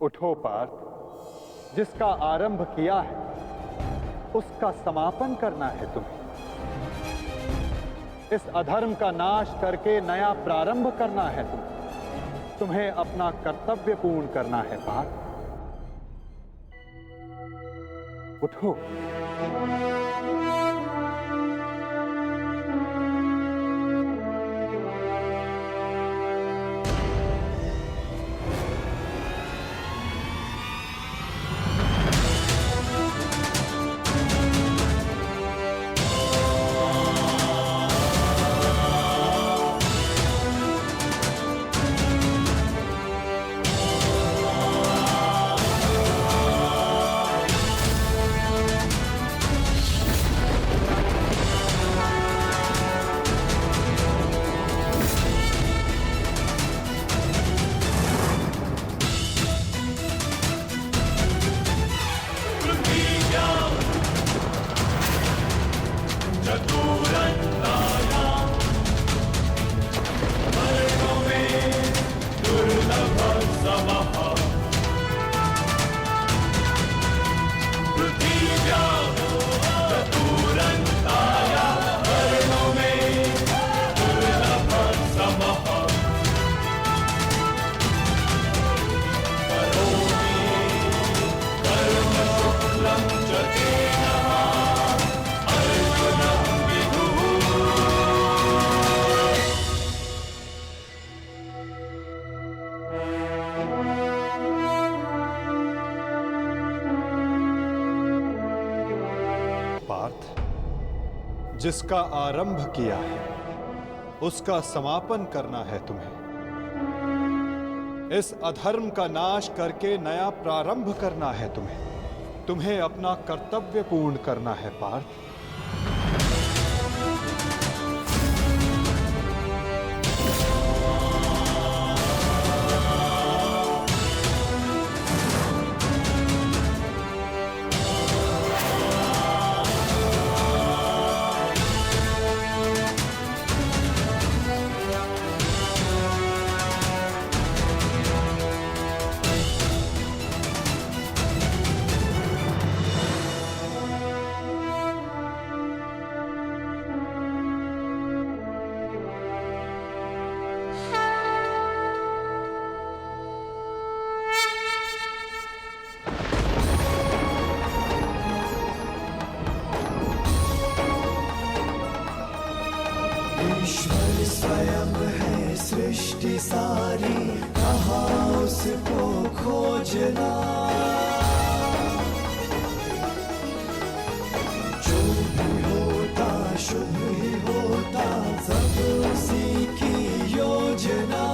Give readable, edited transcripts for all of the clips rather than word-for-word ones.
उठो पार्थ, जिसका आरंभ किया है उसका समापन करना है तुम्हें। इस अधर्म का नाश करके नया प्रारंभ करना है तुम्हें अपना कर्तव्य पूर्ण करना है पार्थ। उठो। जिसका आरंभ किया है उसका समापन करना है तुम्हें। इस अधर्म का नाश करके नया प्रारंभ करना है तुम्हें अपना कर्तव्य पूर्ण करना है पार्थ। ईश्वर स्वयं है सृष्टि सारी, कहाँ उसको खोजना। जो भी होता शुभ ही होता, सब उसी की योजना।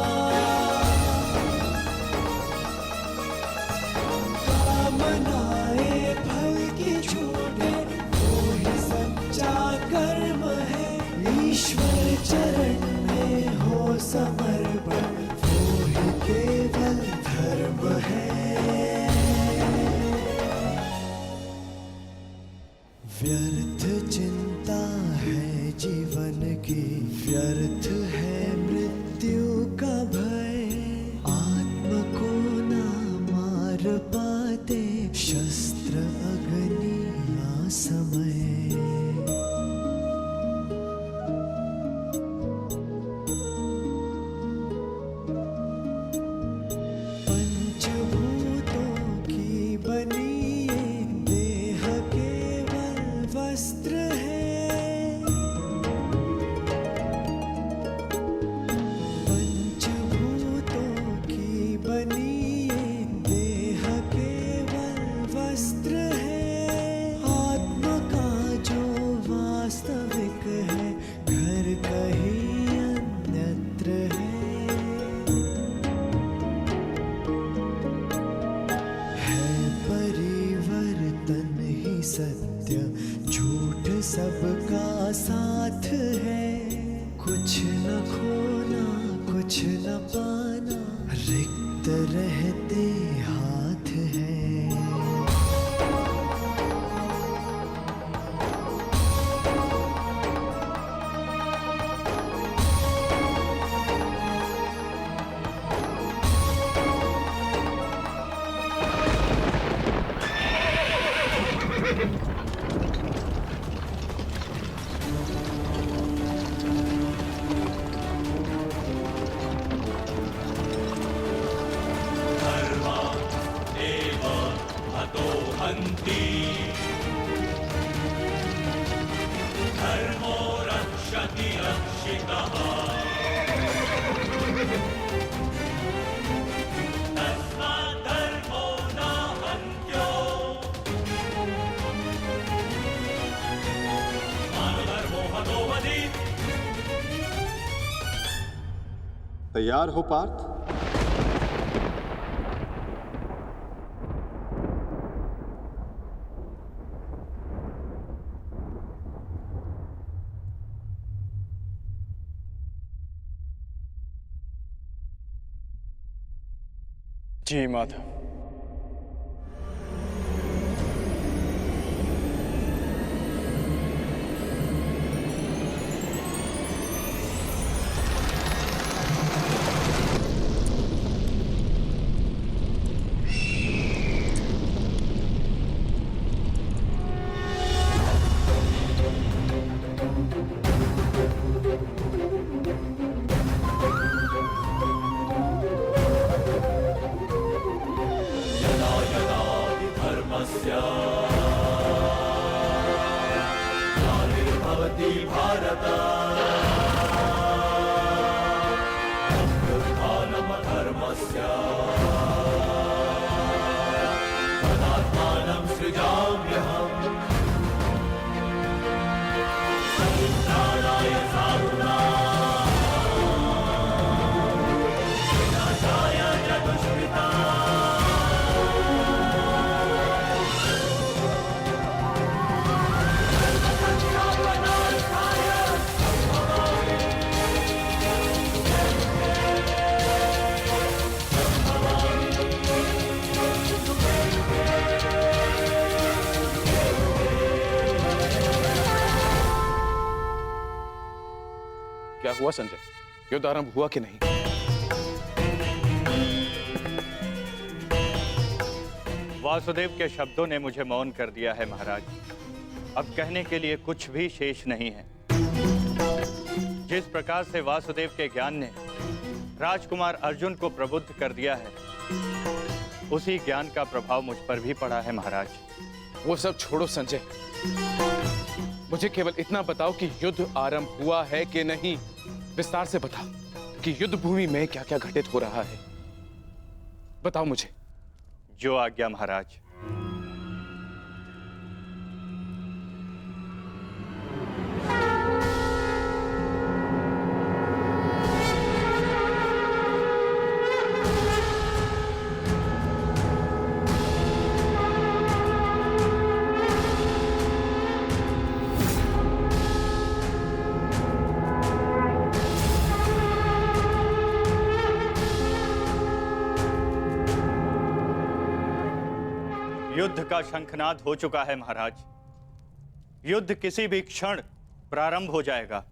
कामनाएं फल की छूटे, वो ही सच्चा कर्म है। ईश्वर चरण में हो समर्पण, वो ही केवल धर्म है। व्यर्थ चिंता है जीवन की, व्यर्थ है मृत्यु का भय। आत्म को ना मार पाते शस्त्र अग्नि असमय। सत्य झूठ सबका साथ है। कुछ न खोना कुछ न पाना, रिक्त रहते हाथ है। कुन्ती धर्मो रक्षति रक्षितः तस्मात् धर्मो न हन्त्यो मानधर्मो हतो वधि। तैयार हो पार्थ? जी माधव। ग्लानिर्भवति भारत अभ्युत्थानमधर्मस्य तदात्मानं सृजाम्यहम् परित्राणाय साधूनां विनाशाय च दुष्कृताम्। क्या हुआ संजय? युद्ध आरंभ हुआ कि नहीं? वासुदेव के शब्दों ने मुझे मौन कर दिया है महाराज। अब कहने के लिए कुछ भी शेष नहीं है। जिस प्रकार से वासुदेव के ज्ञान ने राजकुमार अर्जुन को प्रबुद्ध कर दिया है, उसी ज्ञान का प्रभाव मुझ पर भी पड़ा है महाराज। वो सब छोड़ो संजय, मुझे केवल इतना बताओ कि युद्ध आरंभ हुआ है कि नहीं। विस्तार से बता कि युद्ध भूमि में क्या क्या घटित हो रहा है। बताओ मुझे। जो आज्ञा महाराज। युद्ध का शंखनाद हो चुका है महाराज। युद्ध किसी भी क्षण प्रारंभ हो जाएगा।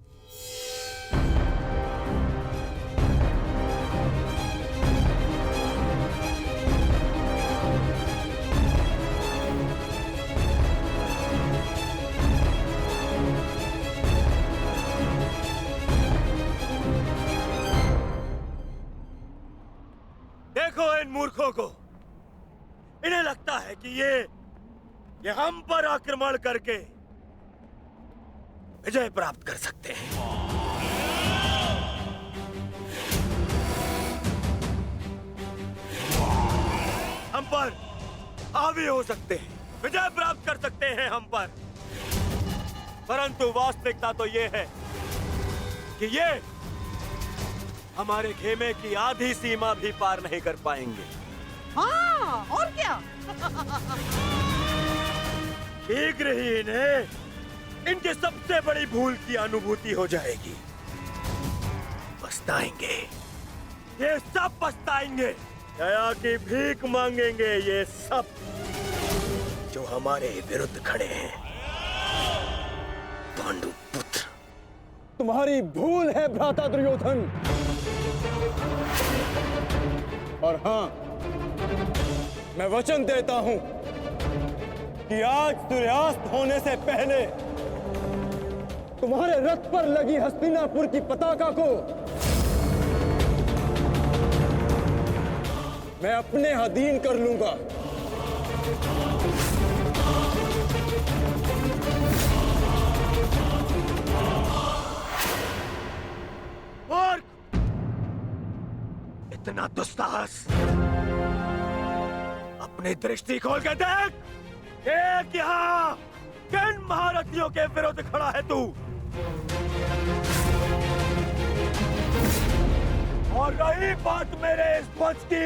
देखो इन मूर्खों को, इन्हें लगता है कि ये हम पर आक्रमण करके विजय प्राप्त कर सकते हैं। हम पर हावी हो सकते हैं, विजय प्राप्त कर सकते हैं हम पर, परंतु वास्तविकता तो ये है कि ये हमारे खेमे की आधी सीमा भी पार नहीं कर पाएंगे। हाँ, और क्या? शीघ्र ही इन्हें इनकी सबसे बड़ी भूल की अनुभूति हो जाएगी। पछताएंगे, ये सब पछताएंगे। दया की भीख मांगेंगे ये सब जो हमारे विरुद्ध खड़े हैं। पांडु पुत्र, तुम्हारी भूल है भ्राता दुर्योधन। और हाँ, मैं वचन देता हूं कि आज सूर्यास्त होने से पहले तुम्हारे रथ पर लगी हस्तिनापुर की पताका को मैं अपने अधीन कर लूंगा। मूर्ख! इतना दुस्साहस! अपनी दृष्टि खोल के देख! देख यहाँ! किन महारथियों के विरुद्ध खड़ा है तू? और रही बात मेरे इस ध्वज की,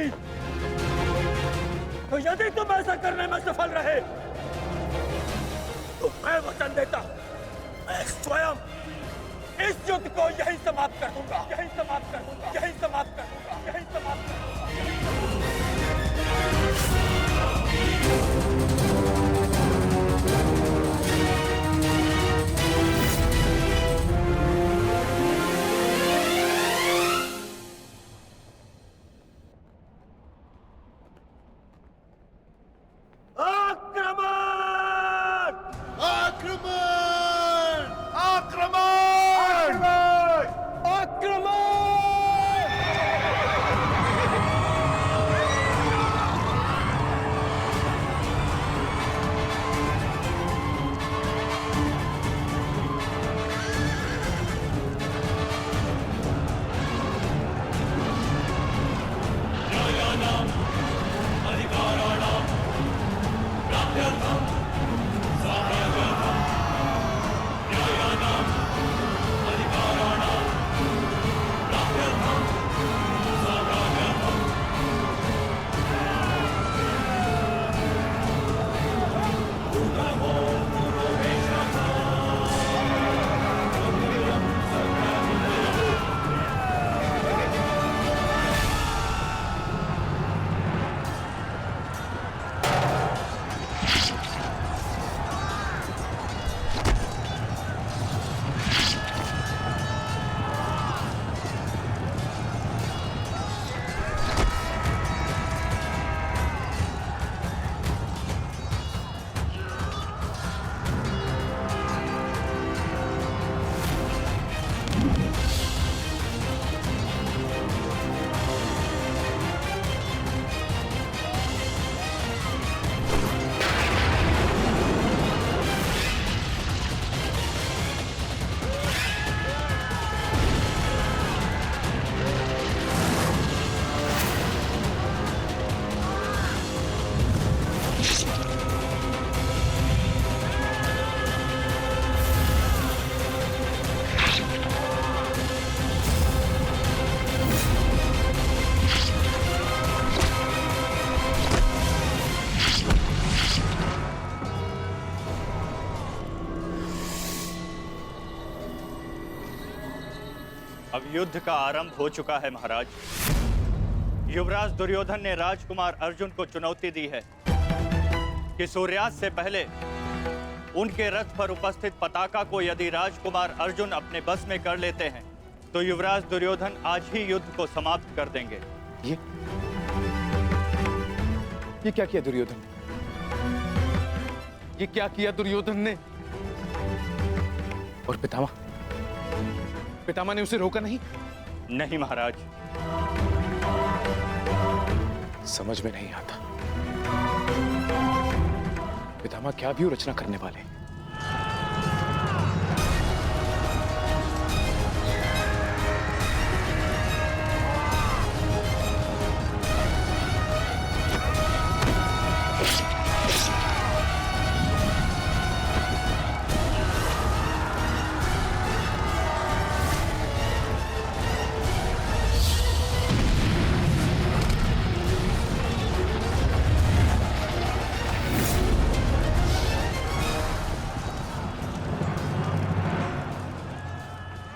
तो यदि तुम ऐसा करने में सफल रहे, तो मैं वचन देता हूं, मैं स्वयं इस युद्ध को यहीं समाप्त कर दूंगा, यहीं समाप्त कर दूंगा, यहीं समाप्त कर दूंगा, यहीं समाप्त कर दूंगा। अब युद्ध का आरंभ हो चुका है महाराज। युवराज दुर्योधन ने राजकुमार अर्जुन को चुनौती दी है कि सूर्यास्त से पहले उनके रथ पर उपस्थित पताका को यदि राजकुमार अर्जुन अपने बस में कर लेते हैं तो युवराज दुर्योधन आज ही युद्ध को समाप्त कर देंगे। ये क्या किया दुर्योधन ने? ये क्या किया दुर्योधन ने? और पितामह ने उसे रोका नहीं? नहीं महाराज। समझ में नहीं आता पितामह क्या भी रचना करने वाले।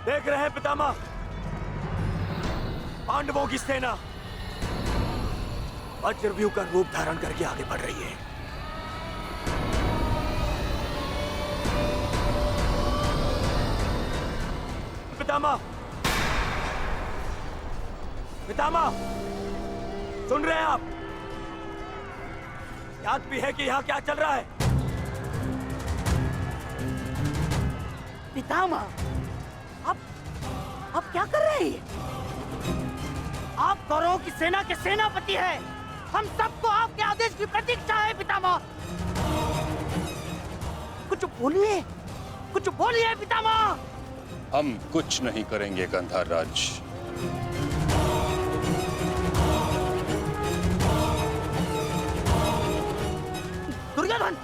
देख रहे हैं पितामह, पांडवों की सेना वज्रव्यूह का रूप धारण करके आगे बढ़ रही है। पितामह, सुन रहे हैं आप? याद भी है कि यहाँ क्या चल रहा है? पितामह, आप क्या कर रहे हैं? आप कौरवों की सेना के सेनापति हैं। हम सबको आपके आदेश की प्रतीक्षा है पितामह। कुछ बोलिए पितामह। हम कुछ नहीं करेंगे गंधार राज। दुर्योधन,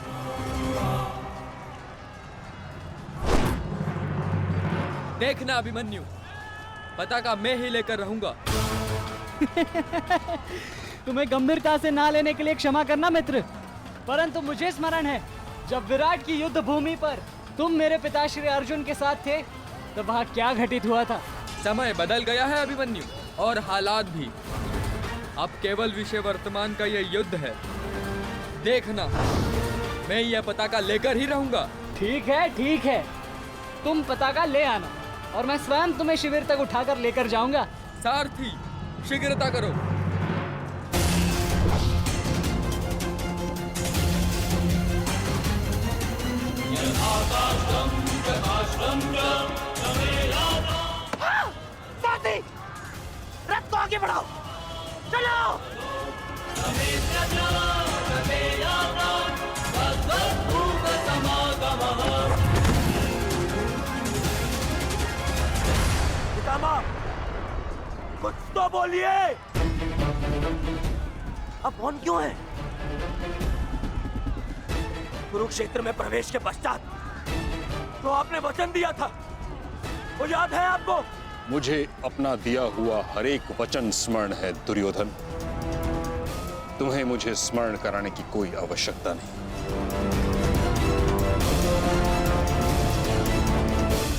देखना अभिमन्यु, पताका मैं ही लेकर रहूंगा। तुम्हें गंभीरता से ना लेने के लिए क्षमा करना मित्र, परंतु मुझे स्मरण है जब विराट की युद्ध भूमि पर तुम मेरे पिता श्री अर्जुन के साथ थे तब वहाँ क्या घटित हुआ था। समय बदल गया है अभिमन्यु, और हालात भी। अब केवल विषय वर्तमान का ये युद्ध है। देखना, मैं यह पताका लेकर ही रहूंगा। ठीक है, तुम पताका ले आना और मैं स्वयं तुम्हें शिविर तक उठाकर लेकर जाऊंगा। सारथी, शीघ्रता करो। सारथी, रथ को आगे बढ़ाओ, चलो। पितामह, कुछ तो बोलिए। अब कौन क्यों है? कुरुक्षेत्र में प्रवेश के पश्चात तो आपने वचन दिया था, वो याद है आपको? मुझे अपना दिया हुआ हर एक वचन स्मरण है दुर्योधन। तुम्हें मुझे स्मरण कराने की कोई आवश्यकता नहीं।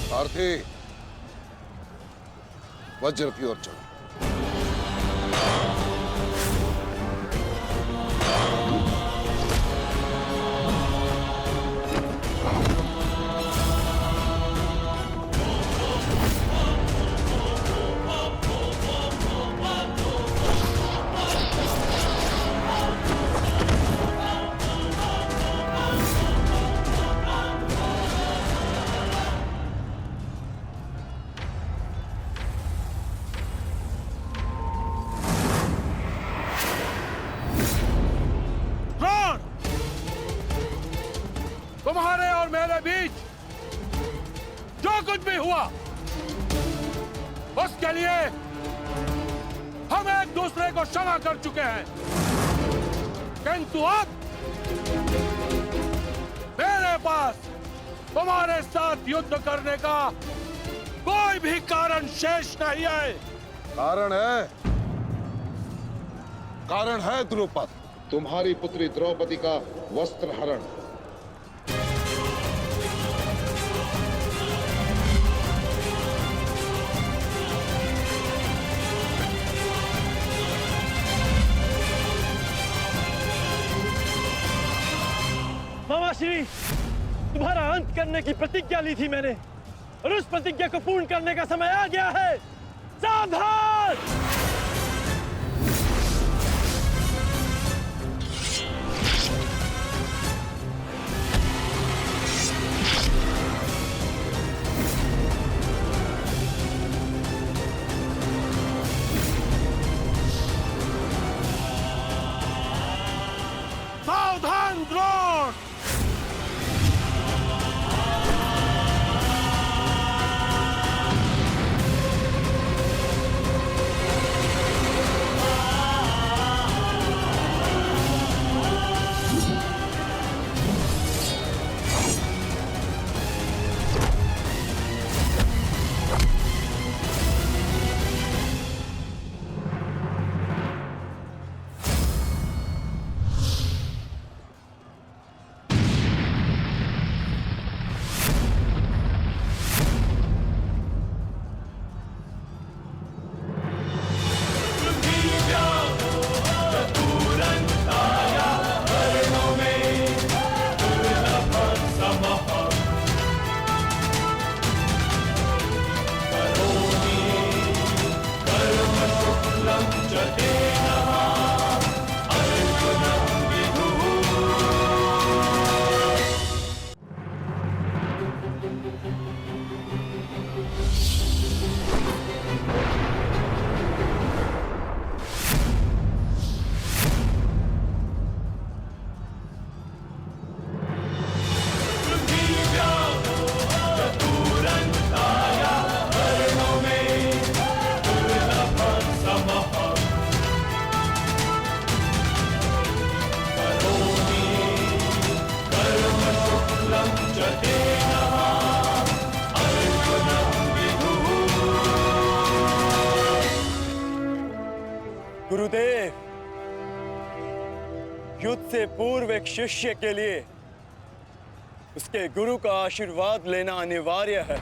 सारथी, वज्र की ओर चलो। तुम्हारे और मेरे बीच जो कुछ भी हुआ उसके लिए हम एक दूसरे को क्षमा कर चुके हैं, किंतु अब मेरे पास तुम्हारे साथ युद्ध करने का कोई भी कारण शेष नहीं है। कारण है द्रुपद, तुम्हारी पुत्री द्रौपदी का वस्त्र हरण। मामाश्री, तुम्हारा अंत करने की प्रतिज्ञा ली थी मैंने, और उस प्रतिज्ञा को पूर्ण करने का समय आ गया है। सावधान! सावधान द्रोण! गुरुदेव, युद्ध से पूर्व एक शिष्य के लिए उसके गुरु का आशीर्वाद लेना अनिवार्य है।